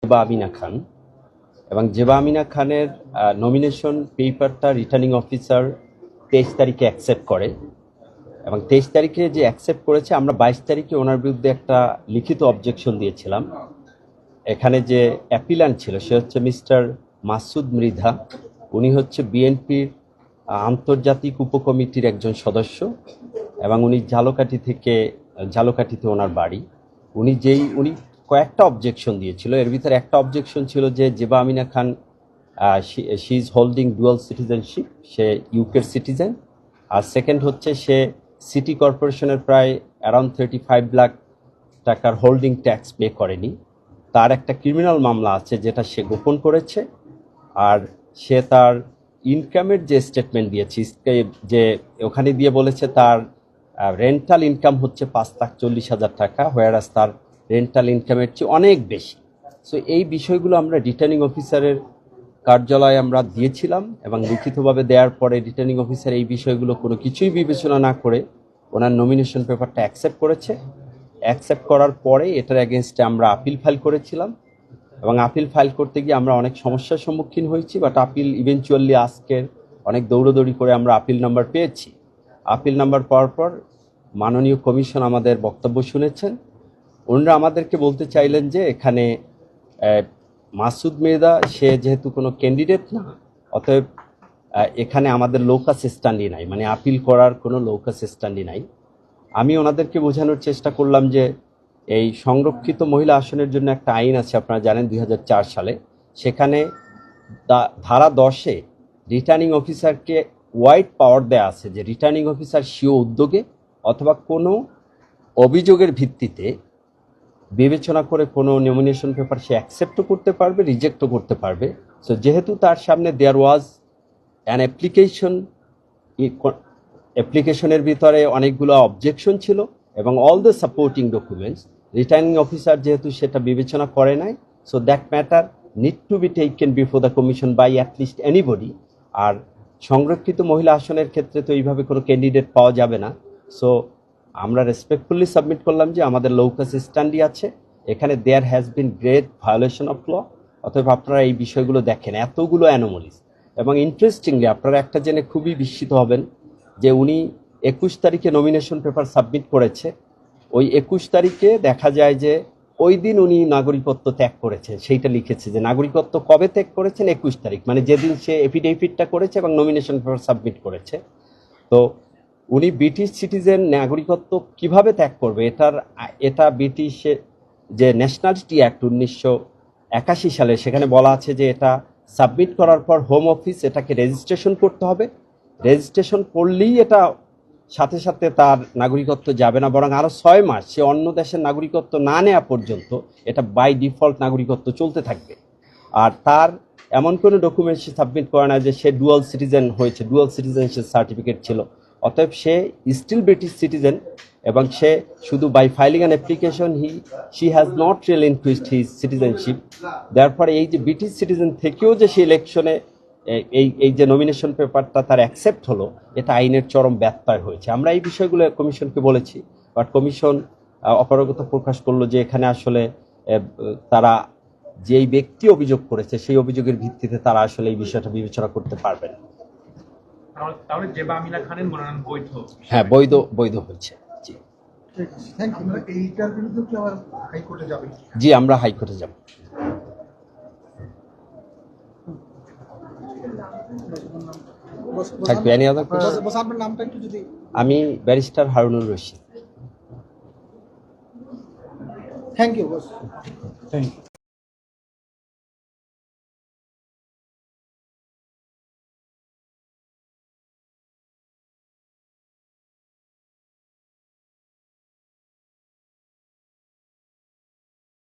জেবা আমিনা খান, এবং জেবা আমিনা খানের নমিনেশন পেপারটা রিটার্নিং অফিসার 23 তারিখে অ্যাকসেপ্ট করে, এবং 23 তারিখে যে অ্যাকসেপ্ট করেছে, আমরা 22 তারিখে ওনার বিরুদ্ধে একটা লিখিত অবজেকশন দিয়েছিলাম। এখানে যে অ্যাপিল্যান্ট ছিল সে হচ্ছে মিস্টার মাসুদ মৃধা। উনি হচ্ছে বিএনপির আন্তর্জাতিক উপকমিটির একজন সদস্য, এবং উনি ঝালকাঠিতে ওনার বাড়ি। উনি কয়েকটা অবজেকশন দিয়েছিল। এর ভিতরে একটা অবজেকশন ছিল যে Zeba Amina Khan she is holding dual citizenship, সে ইউকের সিটিজেন। আর সেকেন্ড হচ্ছে সে সিটি কর্পোরেশনের প্রায় অ্যারাউন্ড 35 লাখ টাকার হোল্ডিং ট্যাক্স পে করেনি। তার একটা ক্রিমিনাল মামলা আছে যেটা সে গোপন করেছে। আর সে তার ইনকামের যে স্টেটমেন্ট দিয়েছে, যে ওখানে দিয়ে বলেছে তার রেন্টাল ইনকাম হচ্ছে 5,40,000 টাকা, হোয়ারাস তার রেন্টাল ইনকামের চেয়ে অনেক বেশি। সো এই বিষয়গুলো আমরা রিটার্নিং অফিসারের কার্যালয়ে আমরা দিয়েছিলাম, এবং লিখিতভাবে দেওয়ার পরে রিটার্নিং অফিসার এই বিষয়গুলো কোনো কিছুই বিবেচনা না করে ওনার নমিনেশন পেপারটা অ্যাকসেপ্ট করেছে। অ্যাকসেপ্ট করার পরে এটার এগেনস্টে আমরা আপিল ফাইল করেছিলাম, এবং আপিল ফাইল করতে গিয়ে আমরা অনেক সমস্যার সম্মুখীন হয়েছি। বাট আপিল ইভেনচুয়ালি আজকের অনেক দৌড়দৌড়ি করে আমরা আপিল নাম্বার পেয়েছি। আপিল নাম্বার পাওয়ার পর মাননীয় কমিশন আমাদের বক্তব্য শুনেছেন। ওনারা আমাদেরকে বলতে চাইলেন যে এখানে মাসুদ মৃধা সে যেহেতু কোনো ক্যান্ডিডেট না, অতএব এখানে আমাদের লোকাস স্ট্যান্ডি নাই, মানে আপিল করার কোনো লোকাস স্ট্যান্ডি নাই। আমি ওনাদেরকে বোঝানোর চেষ্টা করলাম যে এই সংরক্ষিত মহিলা আসনের জন্য একটা আইন আছে, আপনারা জানেন 2004 সালে। সেখানে ধারা 10-এ রিটার্নিং অফিসারকে ওয়াইড পাওয়ার দেওয়া আছে যে রিটার্নিং অফিসার স্বীয় উদ্যোগে অথবা কোনো অভিযোগের ভিত্তিতে বিবেচনা করে কোনো নমিনেশন পেপার সে অ্যাকসেপ্টও করতে পারবে, রিজেক্টও করতে পারবে। সো যেহেতু তার সামনে দেয়ার ওয়াজ অ্যান অ্যাপ্লিকেশনের ভিতরে অনেকগুলো অবজেকশন ছিল এবং all the supporting documents, returning officer যেহেতু সেটা বিবেচনা করে নাই, so that matter need to be taken before the commission by at least anybody. আর সংরক্ষিত মহিলা আসনের ক্ষেত্রে তো এইভাবে কোনো ক্যান্ডিডেট পাওয়া যাবে না। সো আমরা রেসপেক্টফুলি সাবমিট করলাম যে আমাদের লৌকাস স্ট্যান্ডি আছে, এখানে there has been great violation of law. অতএব আপনারা এই বিষয়গুলো দেখেন, এতগুলো অ্যানোমালিস। এবং ইন্টারেস্টিংলি আপনারা একটা জেনে খুবই বিস্মিত হবেন যে উনি 21 তারিখে নমিনেশন পেপার সাবমিট করেছে। ওই 21 তারিখে দেখা যায় যে ওই দিন উনি নাগরিকত্ব ত্যাগ করেছে, সেইটা লিখেছে যে নাগরিকত্ব কবে ত্যাগ করেছেন, 21 তারিখ, মানে যেদিন সে এফিডেভিটটা করেছে এবং নমিনেশন পেপার সাবমিট করেছে। তো উনি ব্রিটিশ সিটিজেন, নাগরিকত্ব কিভাবে ত্যাগ করবে? এটা ব্রিটিশের যে ন্যাশনালিটি অ্যাক্ট 1981 সালে, সেখানে বলা আছে যে এটা সাবমিট করার পর হোম অফিস এটাকে রেজিস্ট্রেশন করতে হবে। রেজিস্ট্রেশন করলেই এটা সাথে সাথে তার নাগরিকত্ব যাবে না, বরং আরও 6 মাস সে অন্য দেশের নাগরিকত্ব না নেওয়া পর্যন্ত এটা বাই ডিফল্ট নাগরিকত্ব চলতে থাকবে। আর তার এমন কোনো ডকুমেন্ট সে সাবমিট করে না যে সে ডুয়াল সিটিজেন হয়েছে, ডুয়াল সিটিজেনশিপ সার্টিফিকেট ছিল। অতএব সে স্টিল ব্রিটিশ সিটিজেন, এবং সে শুধু by filing an application she has not relinquished his citizenship. তারপরে এই যে ব্রিটিশ সিটিজেন থেকেও যে সে ইলেকশনে এই যে নমিনেশন পেপারটা তার অ্যাকসেপ্ট হলো, এটা আইনের চরম ব্যত্যয় হয়েছে। আমরা এই বিষয়গুলো কমিশনকে বলেছি, বাট কমিশন অপারগতা প্রকাশ করলো যে এখানে আসলে তারা যেই ব্যক্তি অভিযোগ করেছে সেই অভিযোগের ভিত্তিতে তারা আসলে এই বিষয়টা বিবেচনা করতে পারবে না। তাহলে জেবা আমিনা খানের মনোনয়ন বৈধ? হ্যাঁ, বৈধ হয়েছে। জি, জি, আমরা হাইকোর্টে যাব। থাকবে এনি আদার কোয়েশ্চন? আমি barrister Harunur Rashid. Thank you.